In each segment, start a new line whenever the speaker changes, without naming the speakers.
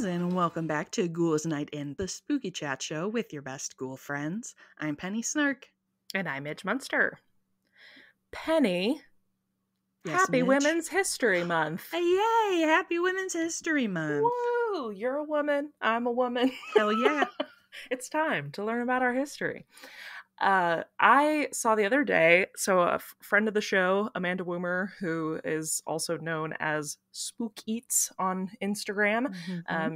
and welcome back to Ghouls Night in, the spooky chat show with your best ghoul friends. I'm Penny Snark.
And I'm Midge Munster. Penny,
Yes,
happy
Midge?
Women's History Month.
Yay! Happy Women's History Month.
Woo! You're a woman. I'm a woman.
Hell yeah.
It's time to learn about our history. I saw the other day, so a friend of the show, Amanda Woomer, who is also known as Spook Eats on Instagram,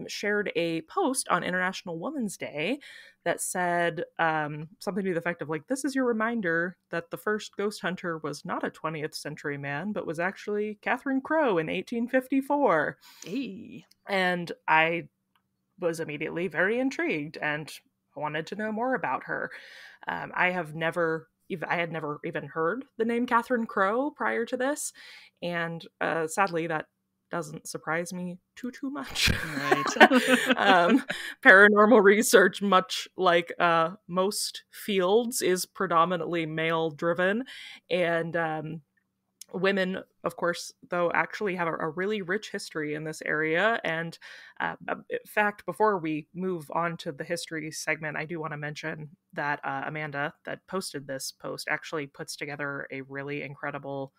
shared a post on International Women's Day that said something to the effect of, like, this is your reminder that the first ghost hunter was not a 20th century man, but was actually Catherine Crowe in 1854.
Hey.
And I was immediately very intrigued and wanted to know more about her. I had never even heard the name Catherine Crowe prior to this, and sadly that doesn't surprise me too much.
Right.
Paranormal research, much like most fields, is predominantly male driven, and women, of course, though, actually have a really rich history in this area. And in fact, before we move on to the history segment, I do want to mention that Amanda, that posted this post, actually puts together a really incredible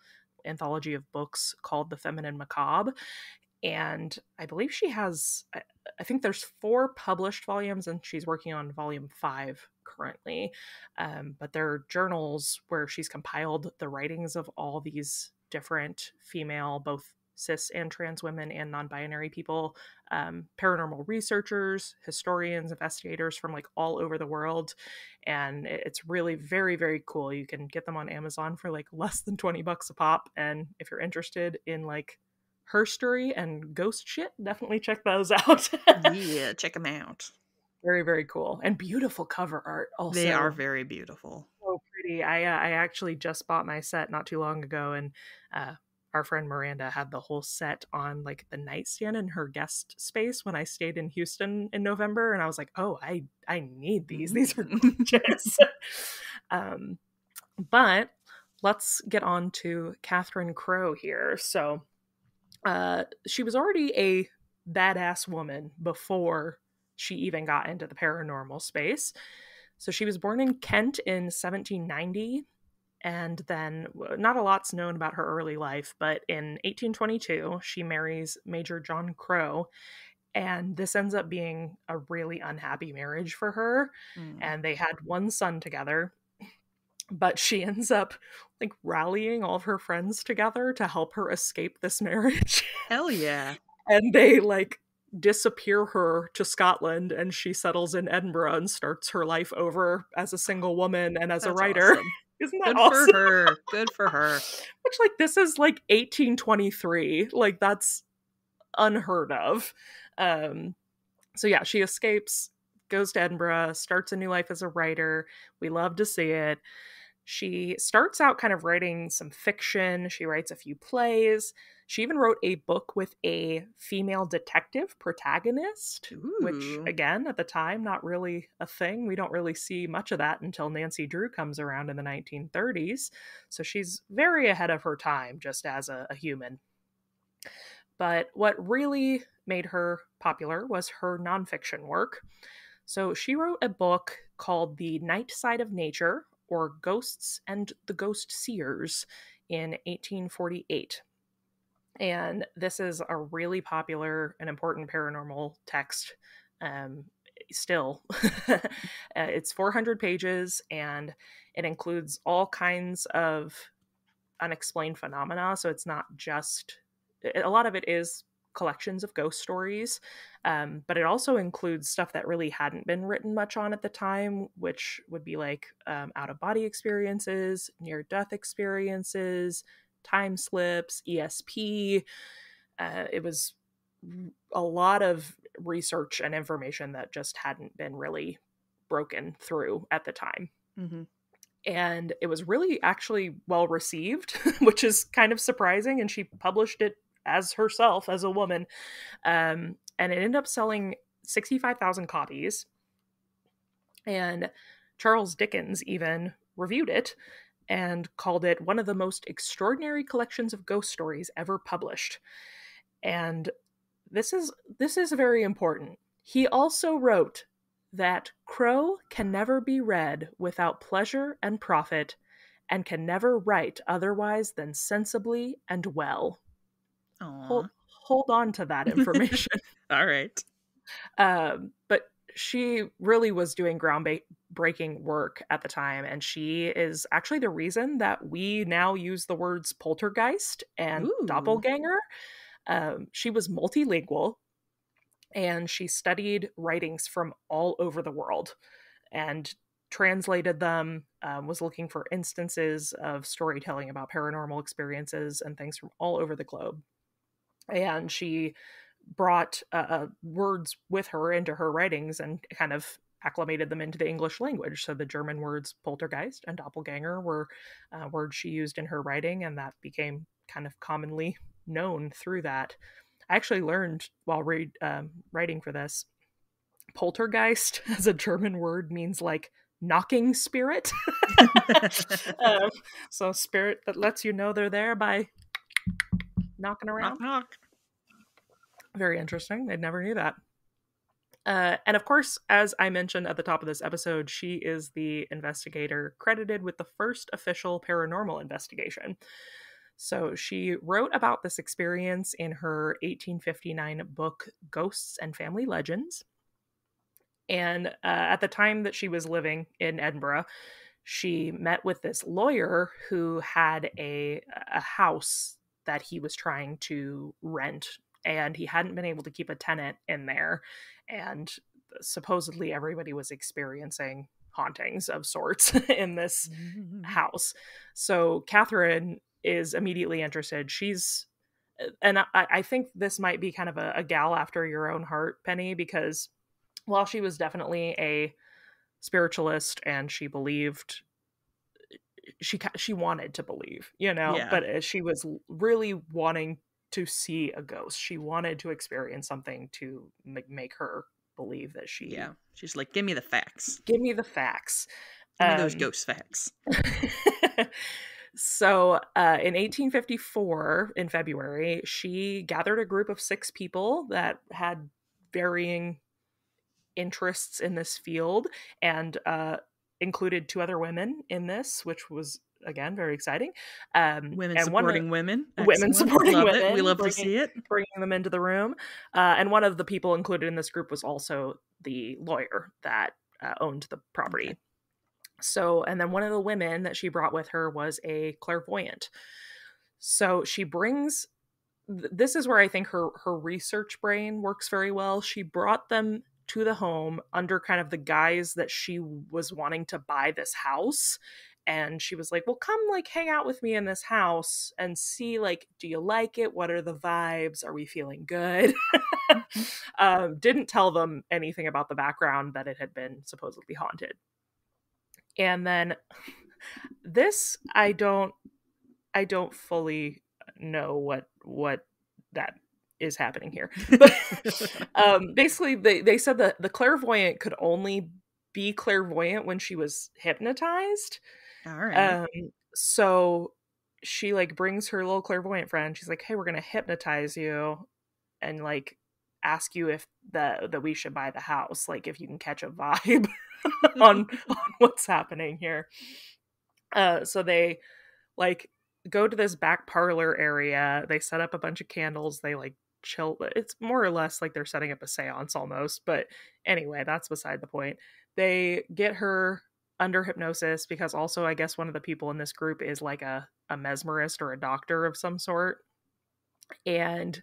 anthology of books called The Feminine Macabre. And I believe she has, I think there's 4 published volumes, and she's working on volume 5 currently. But they're journals where she's compiled the writings of all these different female, both cis and trans women and non-binary people, paranormal researchers, historians, investigators from like all over the world. And it's really very, very cool. You can get them on Amazon for like less than $20 a pop. And if you're interested in like herstory and ghost shit, definitely check those out.
Yeah, check them out.
Very, very cool. And beautiful cover art also.
They are very beautiful.
So pretty. I actually just bought my set not too long ago, and our friend Miranda had the whole set on like the nightstand in her guest space when I stayed in Houston in November, and I was like, oh, I need these. These are gorgeous. But let's get on to Catherine Crowe here. So she was already a badass woman before she even got into the paranormal space. So she was born in Kent in 1790, and then not a lot's known about her early life, but in 1822 she marries Major John Crowe, and this ends up being a really unhappy marriage for her. And they had one son together, but she ends up like rallying all of her friends together to help her escape this marriage.
Hell yeah.
And they like disappear her to Scotland, and she settles in Edinburgh and starts her life over as a single woman and as a writer.
Awesome.
Isn't that
Good
awesome?
for her. Good for her.
Which, like, this is like 1823. Like, that's unheard of. So yeah, she escapes, goes to Edinburgh, starts a new life as a writer. We love to see it. She starts out kind of writing some fiction. She writes a few plays. She even wrote a book with a female detective protagonist, which, again, at the time, not really a thing. We don't really see much of that until Nancy Drew comes around in the 1930s. So she's very ahead of her time just as a human. But what really made her popular was her nonfiction work. So she wrote a book called The Night Side of Nature, or Ghosts and the Ghost Seers, in 1848. And this is a really popular and important paranormal text still. It's 400 pages, and it includes all kinds of unexplained phenomena. So it's not just, a lot of it is collections of ghost stories, but it also includes stuff that really hadn't been written much on at the time, which would be like out-of-body experiences, near-death experiences, time slips, ESP. It was a lot of research and information that just hadn't been really broken through at the time. And it was really actually well received, which is kind of surprising, and she published it as herself, as a woman. And it ended up selling 65,000 copies. And Charles Dickens even reviewed it and called it one of the most extraordinary collections of ghost stories ever published. And this is very important. He also wrote that Crowe can never be read without pleasure and profit, and can never write otherwise than sensibly and well.
Aw.
Hold on to that information.
All right.
But she really was doing groundbreaking work at the time, and she is actually the reason that we now use the words poltergeist and
Ooh.
doppelganger. She was multilingual, and she studied writings from all over the world and translated them, was looking for instances of storytelling about paranormal experiences and things from all over the globe. And she brought words with her into her writings and kind of acclimated them into the English language. So the German words poltergeist and doppelganger were words she used in her writing, and that became kind of commonly known through that. I actually learned while writing for this, poltergeist as a German word means like knocking spirit. um, so spirit that lets you know they're there by knocking around.
Knock, knock.
Very interesting. I never knew that. And of course, as I mentioned at the top of this episode, she is the investigator credited with the first official paranormal investigation. So she wrote about this experience in her 1859 book, Ghosts and Family Legends. And at the time that she was living in Edinburgh, she met with this lawyer who had a house that he was trying to rent, and he hadn't been able to keep a tenant in there. And supposedly everybody was experiencing hauntings of sorts in this house. So Catherine is immediately interested. And I think this might be kind of a gal after your own heart, Penny, because while she was definitely a spiritualist and she believed, she wanted to believe,
Yeah.
but she was really wanting to see a ghost. She wanted to experience something to make her believe that she...
Yeah. She's like, give me the facts.
Give me the facts.
Give me those ghost facts.
So in 1854, in February, she gathered a group of 6 people that had varying interests in this field, and included 2 other women in this, which was, again, very exciting.
Women supporting women.
Women supporting
love
women.
It. We love to see it.
Bringing them into the room. And one of the people included in this group was also the lawyer that owned the property. Okay. So, and then one of the women that she brought with her was a clairvoyant. So she brings... This is where I think her research brain works very well. She brought them to the home under kind of the guise that she was wanting to buy this house. And she was like, well, come like hang out with me in this house and see, like, do you like it? What are the vibes? Are we feeling good? Didn't tell them anything about the background, that it had been supposedly haunted. And then this, I don't fully know what that is happening here. But basically they said that the clairvoyant could only be clairvoyant when she was hypnotized.
All right.
So she like brings her little clairvoyant friend. She's like, hey, we're gonna hypnotize you and like ask you if that we should buy the house, like if you can catch a vibe on what's happening here. So they like go to this back parlor area. They set up a bunch of candles. They like chill. It's more or less like they're setting up a seance almost. But anyway, that's beside the point. They get her under hypnosis because also I guess one of the people in this group is like a mesmerist or a doctor of some sort. And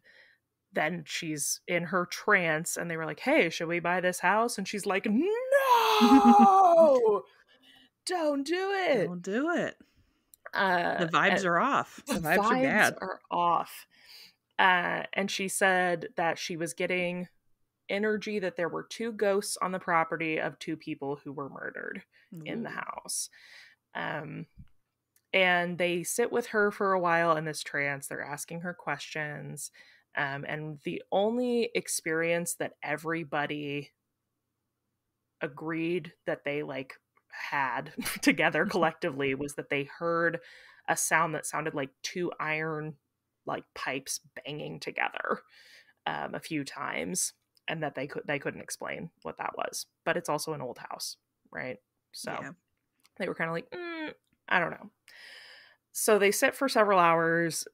then she's in her trance and they were like, hey, should we buy this house? And she's like, no, don't do it.
Don't do it. The vibes are off. The vibes are bad.
Are off. And she said that she was getting energy that there were 2 ghosts on the property of 2 people who were murdered in the house. And they sit with her for a while in this trance. They're asking her questions. And the only experience that everybody agreed that they like had together collectively was that they heard a sound that sounded like 2 iron like pipes banging together. a few times, and that they couldn't explain what that was. But it's also an old house, right? So
Yeah.
they were kind of like, I don't know. So they sit for several hours.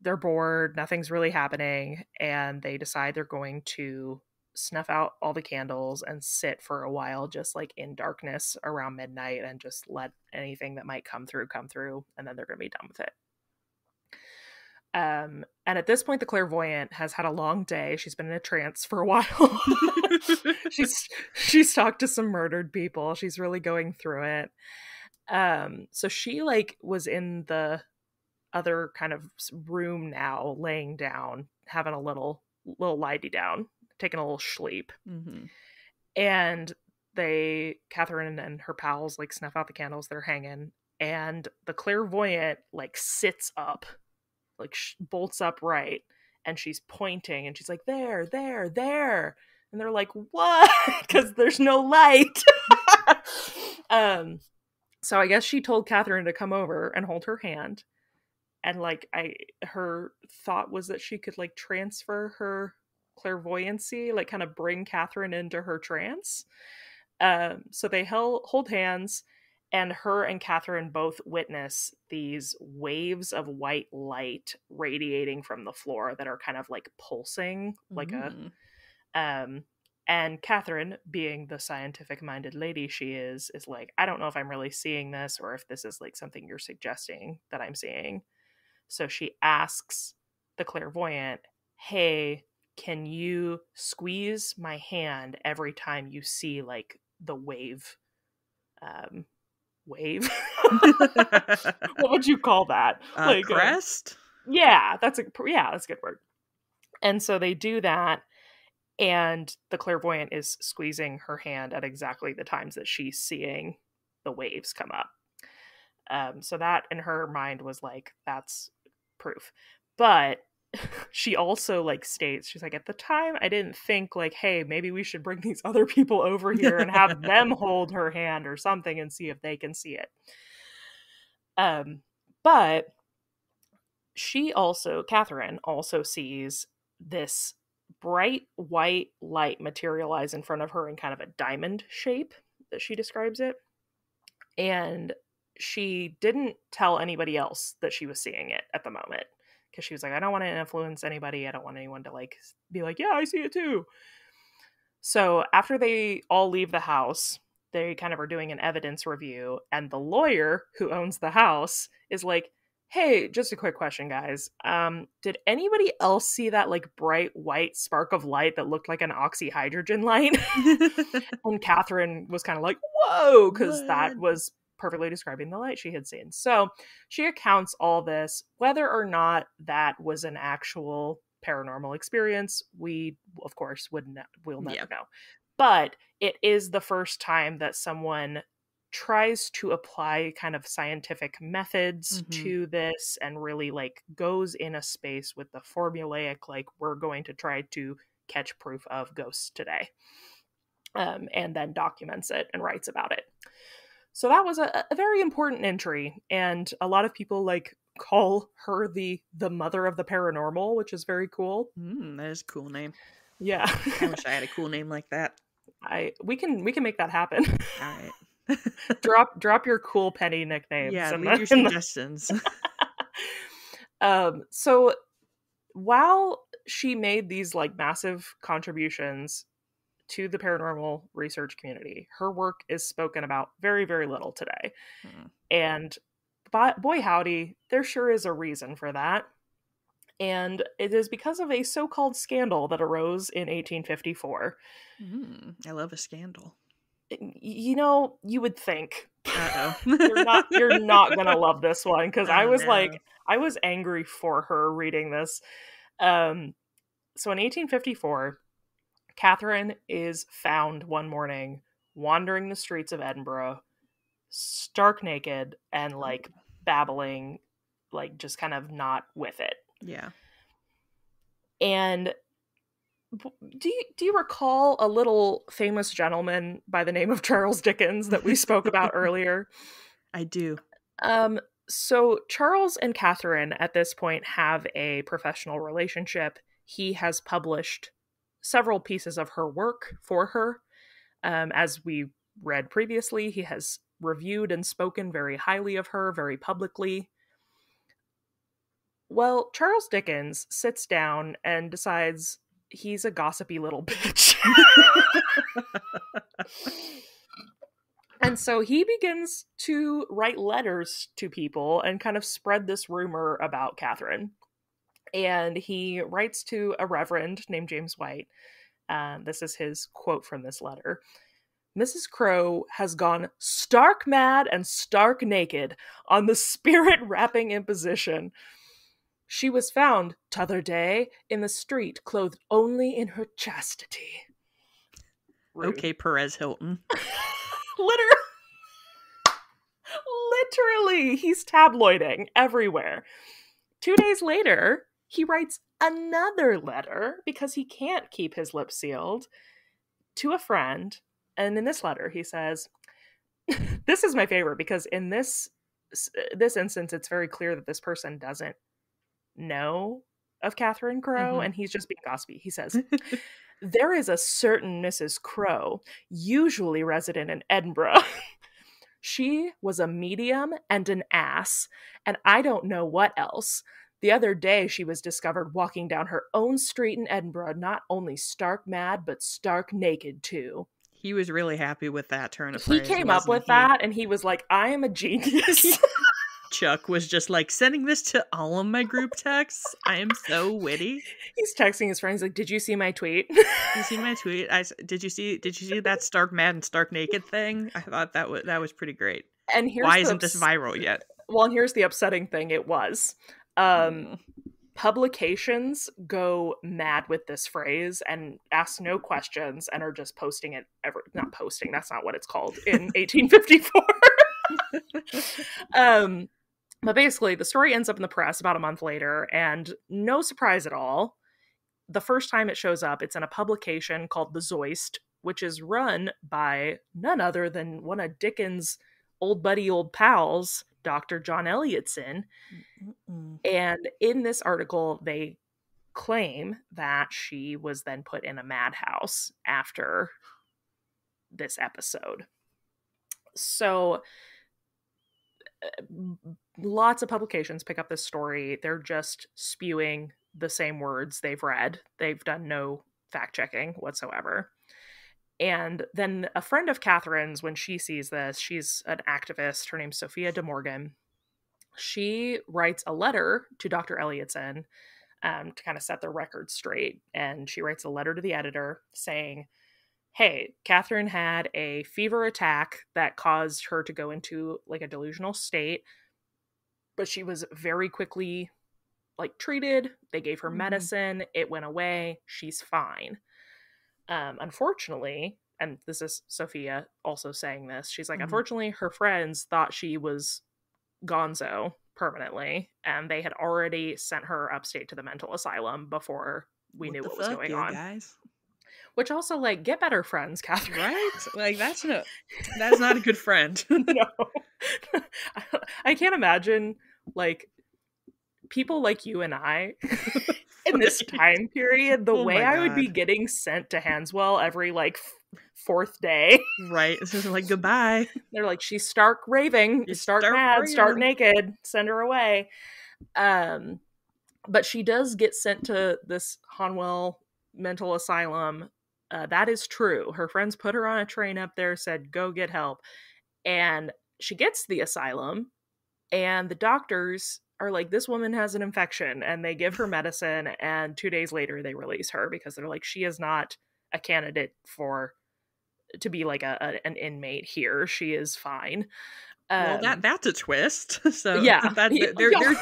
They're bored. Nothing's really happening. And they decide they're going to snuff out all the candles and sit for a while, just like in darkness around midnight, and just let anything that might come through. And then they're going to be done with it. And at this point, the clairvoyant has had a long day. She's been in a trance for a while. she's talked to some murdered people. She's really going through it. So she like was in the other kind of room now, laying down, having a little lighty down, taking a little sleep.
Mm-hmm.
And Catherine and her pals like snuff out the candles. They're hanging, and the clairvoyant like sits up, like bolts upright, and she's pointing, and she's like, there, and they're like, what? Because there's no light. So I guess she told Catherine to come over and hold her hand, and like her thought was that she could like transfer her clairvoyancy, like kind of bring Catherine into her trance. So they hold hands, and her and Catherine both witness these waves of white light radiating from the floor that are kind of like pulsing, like and Catherine, being the scientific-minded lady she is like, I don't know if I'm really seeing this, or if this is like something you're suggesting that I'm seeing. So she asks the clairvoyant, hey, can you squeeze my hand every time you see like the wave? Wave? What would you call that?
Like crest?
Yeah, that's a good word. And so they do that, and the clairvoyant is squeezing her hand at exactly the times that she's seeing the waves come up. So that in her mind was like, that's proof. But she also like states, she's like, at the time I didn't think like, hey, maybe we should bring these other people over here and have them hold her hand or something and see if they can see it. But Catherine also sees this bright white light materialize in front of her in kind of a diamond shape, that she describes it. And she didn't tell anybody else that she was seeing it at the moment, because she was like, I don't want to influence anybody. I don't want anyone to like be like, yeah, I see it too. So after they all leave the house, they kind of are doing an evidence review, and the lawyer who owns the house is like, hey, just a quick question, guys. Did anybody else see that like bright white spark of light that looked like an oxyhydrogen light? And Catherine was kind of like, whoa, because that was perfectly describing the light she had seen. So she accounts all this. Whether or not that was an actual paranormal experience, we of course we'll never know. But it is the first time that someone tries to apply kind of scientific methods to this, and really like goes in a space with the formulaic, like, we're going to try to catch proof of ghosts today, and then documents it and writes about it. So that was a very important entry, and a lot of people like call her the mother of the paranormal, which is very cool.
That is a cool name.
Yeah.
I wish I had a cool name like that.
We can make that happen.
All right.
drop your cool penny nicknames.
Yeah, leave your suggestions.
So while she made these like massive contributions to the paranormal research community, her work is spoken about very, very little today. And boy howdy, there sure is a reason for that. And it is because of a so-called scandal that arose in 1854.
I love a scandal.
You know, you would think.
Uh-oh.
you're not gonna love this one, because I was angry for her reading this. So in 1854, Catherine is found one morning wandering the streets of Edinburgh, stark naked and like babbling, like just kind of not with it.
Yeah.
And do you recall a little famous gentleman by the name of Charles Dickens that we spoke about earlier?
I do.
So Charles and Catherine at this point have a professional relationship. he has published several pieces of her work for her. As we read previously, he has reviewed and spoken very highly of her, very publicly. Well, Charles Dickens sits down and decides he's a gossipy little bitch. And so he begins to write letters to people and kind of spread this rumor about Catherine. And he writes to a reverend named James White. This is his quote from this letter. Mrs. Crowe has gone stark mad and stark naked on the spirit-rapping imposition. She was found, t'other day, in the street, clothed only in her chastity. Rude.
Okay, Perez Hilton.
Literally, he's tabloiding everywhere. 2 days later, he writes another letter, because he can't keep his lips sealed, to a friend. And in this letter, he says, this is my favorite, because in this instance, it's very clear that this person doesn't know of Catherine Crowe, and he's just being gossipy. He says, there is a certain Mrs. Crowe, usually resident in Edinburgh. She was a medium and an ass, and I don't know what else. The other day she was discovered walking down her own street in Edinburgh, not only stark mad, but stark naked too.
He was really happy with that turn of phrase.
He came up with that, and he was like, I am a genius.
Chuck was just like, sending this to all of my group texts. I am so witty.
He's texting his friends like, did you see my tweet?
Did you see my tweet? Did you see that stark mad and stark naked thing? I thought that was pretty great.
And
why isn't this viral yet?
Well, and here's the upsetting thing. It was. Publications go mad with this phrase and ask no questions and are just posting it not posting, that's not what it's called in 1854. But basically the story ends up in the press about a month later, and no surprise at all, the first time it shows up, it's in a publication called The Zoist, which is run by none other than one of Dickens' old buddy, old pals, Dr. John Elliotson. And in this article, they claim that she was then put in a madhouse after this episode. So lots of publications pick up this story. They're just spewing the same words they've read. They've done no fact checking whatsoever. And then a friend of Catherine's, when she sees this, she's an activist. Her name's Sophia de Morgan. She writes a letter to Dr. Elliotson to kind of set the record straight. And she writes a letter to the editor saying, hey, Catherine had a fever attack that caused her to go into like a delusional state, but she was very quickly like treated. They gave her medicine. It went away. She's fine. Unfortunately, and this is Sophia also saying this, she's like, unfortunately, her friends thought she was gonzo permanently, and they had already sent her upstate to the mental asylum before we knew what was going on. Guys? Which also, like, get better friends, Catherine.
Right? Like, that's not a good friend.
No. I can't imagine, like, people like you and I in this time period, the way I would be getting sent to Hanswell every, like, fourth day.
Right. This is like, goodbye.
They're like, she's stark raving, stark mad, raving. Stark naked, send her away. But she does get sent to this Hanwell mental asylum. That is true. Her friends put her on a train up there, said, go get help. And she gets the asylum, and the doctors are like, this woman has an infection, and they give her medicine, and 2 days later they release her because they're like, she is not a candidate to be like an inmate here. She is fine.
Well, that's a twist. So
yeah,
there's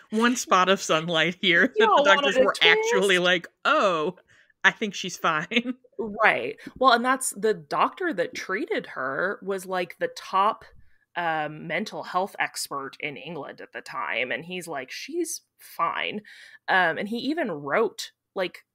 one spot of sunlight here that the doctors were actually like, oh, I think she's fine.
Right. Well, and that's the doctor that treated her was like the top mental health expert in England at the time, and he's like, she's fine. And he even wrote, like,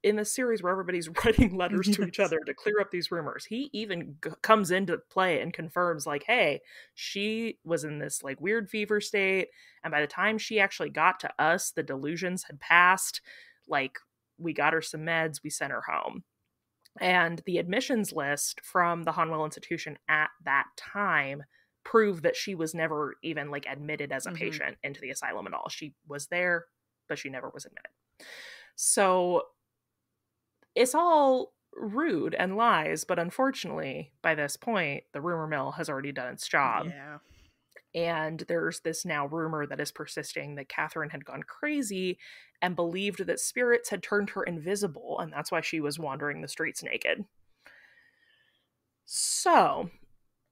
in the series where everybody's writing letters to each other to clear up these rumors, he even comes into play and confirms, like, hey, she was in this like weird fever state, and by the time she actually got to us, the delusions had passed. Like, we got her some meds, we sent her home. And the admissions list from the Hanwell Institution at that time proved that she was never even like admitted as a patient into the asylum at all. She was there, but she never was admitted. So it's all rude and lies, but unfortunately, by this point, the rumor mill has already done its job.
Yeah.
And there's this now rumor that is persisting that Catherine had gone crazy and believed that spirits had turned her invisible, and that's why she was wandering the streets naked. So,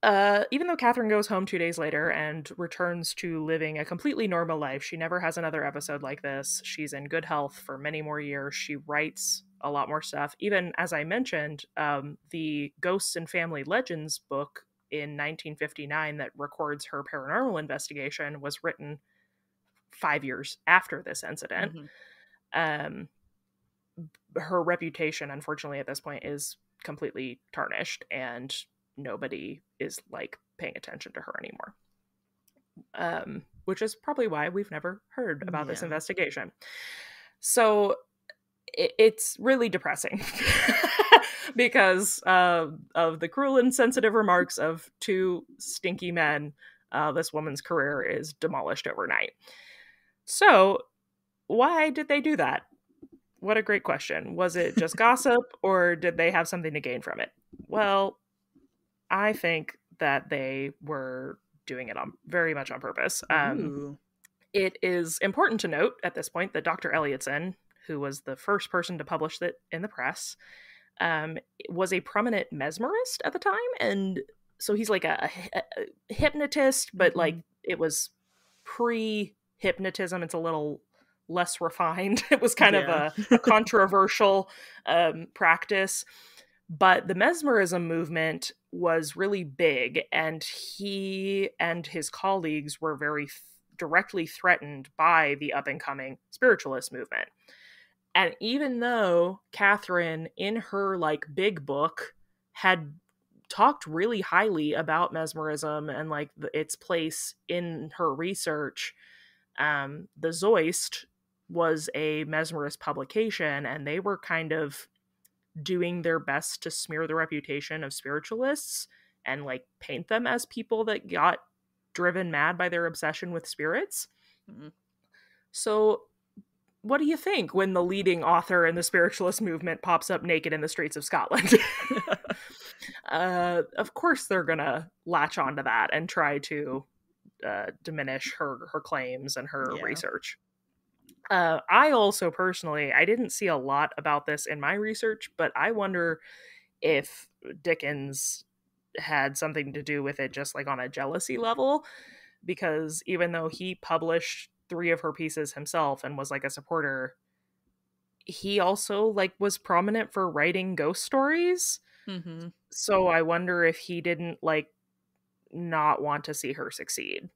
even though Catherine goes home 2 days later and returns to living a completely normal life, she never has another episode like this. She's in good health for many more years. She writes a lot more stuff. Even, as I mentioned, the Ghosts and Family Legends book in 1959 that records her paranormal investigation was written 5 years after this incident. Her reputation, unfortunately, at this point is completely tarnished, and nobody is like paying attention to her anymore. Which is probably why we've never heard about this investigation. So it's really depressing because of the cruel and sensitive remarks of two stinky men. This woman's career is demolished overnight. So why did they do that? What a great question. Was it just gossip, or did they have something to gain from it? Well, I think that they were doing it very much on purpose. It is important to note at this point that Dr. Elliotson, who was the first person to publish it in the press, was a prominent mesmerist at the time. And so he's like a hypnotist, but like it was pre-hypnotism. It's a little less refined. It was kind of a controversial practice. But the mesmerism movement was really big, and he and his colleagues were very directly threatened by the up-and-coming spiritualist movement. And even though Catherine, in her like big book, had talked really highly about mesmerism and like its place in her research, the Zoist was a mesmerist publication, and they were kind of doing their best to smear the reputation of spiritualists and like paint them as people that got driven mad by their obsession with spirits. So what do you think when the leading author in the spiritualist movement pops up naked in the streets of Scotland? Of course they're gonna latch onto that and try to diminish her claims and her research. I also personally, I didn't see a lot about this in my research, but I wonder if Dickens had something to do with it just like on a jealousy level, because even though he published 3 of her pieces himself and was like a supporter, he also like was prominent for writing ghost stories. So I wonder if he didn't like not want to see her succeed.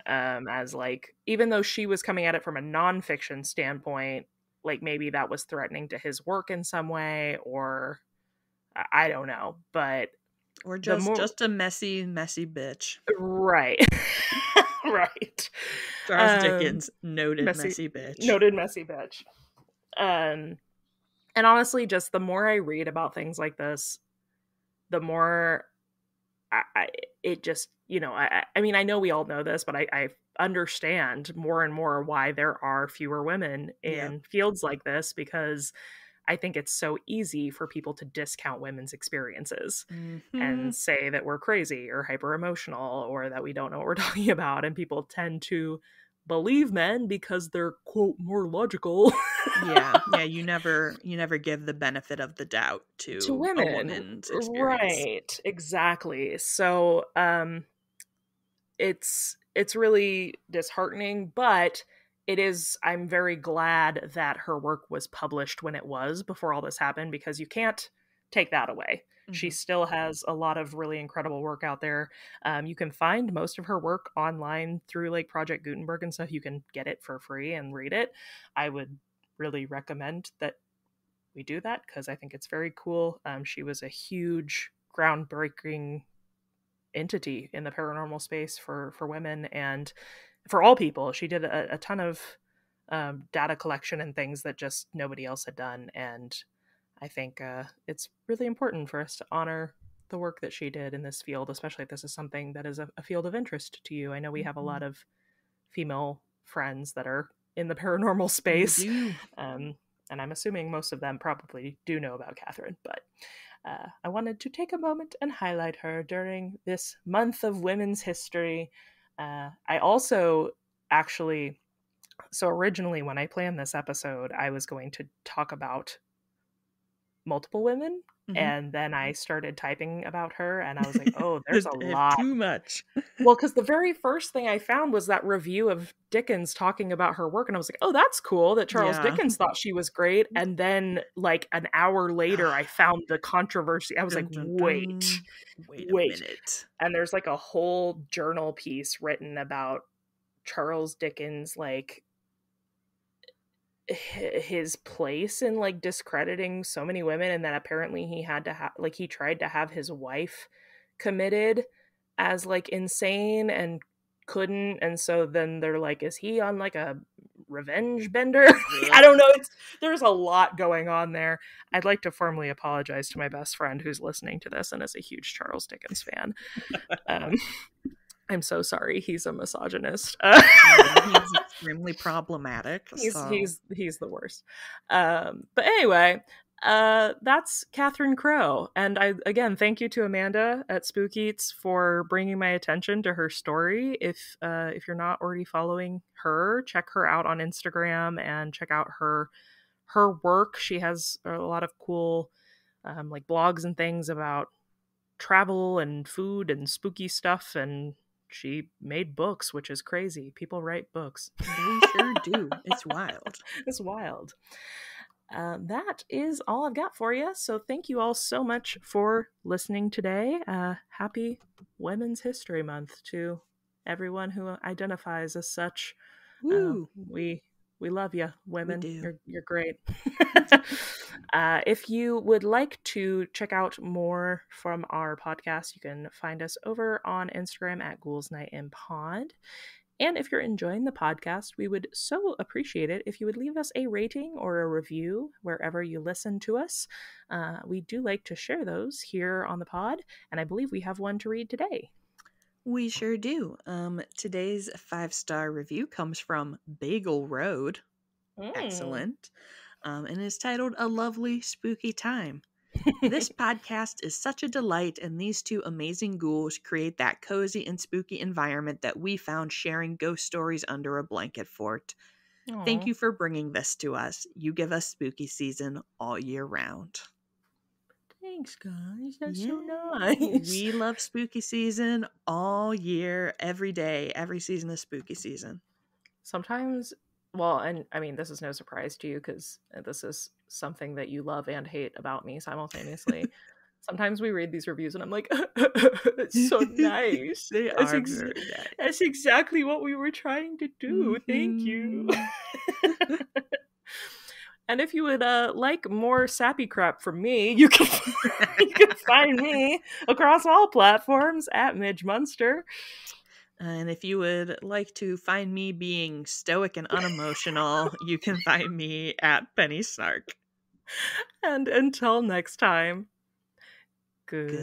As like, even though she was coming at it from a nonfiction standpoint, like maybe that was threatening to his work in some way, or I don't know, but
or just a messy bitch,
right? Right.
Charles Dickens, noted messy bitch. And
honestly, just the more I read about things like this, the more it just, you know, I mean, I know we all know this, but I understand more and more why there are fewer women in fields like this, because I think it's so easy for people to discount women's experiences and say that we're crazy or hyper emotional or that we don't know what we're talking about. And people tend to believe men because they're, quote, more logical.
You never give the benefit of the doubt to
women.
A woman's experience.
Right, exactly. So it's really disheartening, but I'm very glad that her work was published when it was, before all this happened, because you can't take that away. She still has a lot of really incredible work out there. You can find most of her work online through like Project Gutenberg and stuff. You can get it for free and read it. I would really recommend that we do that, because I think it's very cool. She was a huge, groundbreaking entity in the paranormal space for women and for all people. She did a ton of data collection and things that just nobody else had done. And I think it's really important for us to honor the work that she did in this field, especially if this is something that is a field of interest to you. I know we have a lot of female friends that are in the paranormal space. And I'm assuming most of them probably do know about Catherine, but I wanted to take a moment and highlight her during this month of women's history. I also actually, so originally when I planned this episode, I was going to talk about multiple women. And then I started typing about her and I was like, oh, there's a lot.
Too much.
Well, because the very first thing I found was that review of Dickens talking about her work. And I was like, oh, that's cool that Charles Dickens thought she was great. And then like an hour later, I found the controversy. I was like, wait a minute. And there's like a whole journal piece written about Charles Dickens, like his place in like discrediting so many women, and that apparently he had to have, like, he tried to have his wife committed as like insane and couldn't, and so then they're like, is he on like a revenge bender? I don't know, there's a lot going on there. I'd like to formally apologize to my best friend who's listening to this and is a huge Charles Dickens fan. I'm so sorry. He's a misogynist.
He's extremely problematic.
He's the worst. But anyway, that's Catherine Crowe. And I, again, thank you to Amanda at Spook Eats for bringing my attention to her story. If you're not already following her, check her out on Instagram and check out her work. She has a lot of cool like blogs and things about travel and food and spooky stuff, and she made books, which is crazy. People write books.
They sure do. It's wild.
It's wild. That is all I've got for you. So thank you all so much for listening today. Happy Women's History Month to everyone who identifies as such.
Woo.
We love you, women.
We do.
You're great. If you would like to check out more from our podcast, you can find us over on Instagram at Ghouls Night in Pod. And if you're enjoying the podcast, we would so appreciate it if you would leave us a rating or a review wherever you listen to us. We do like to share those here on the pod, and I believe we have one to read today.
We sure do. Today's 5-star review comes from Bagel Road. Excellent. And is titled A Lovely Spooky Time. This podcast is such a delight, and these two amazing ghouls create that cozy and spooky environment that we found sharing ghost stories under a blanket fort. Aww. Thank you for bringing this to us. You give us spooky season all year round.
Thanks, guys. That's so nice.
We love spooky season all year, every day. Every season is spooky season.
Sometimes, well, and I mean, this is no surprise to you because this is something that you love and hate about me simultaneously. Sometimes we read these reviews and I'm like, it's so nice.
They are very nice.
That's exactly what we were trying to do. Mm-hmm. Thank you. And if you would like more sappy crap from me, you can find me across all platforms at Midge Munster.
And if you would like to find me being stoic and unemotional, you can find me at Penny Snark.
And until next time, goodbye.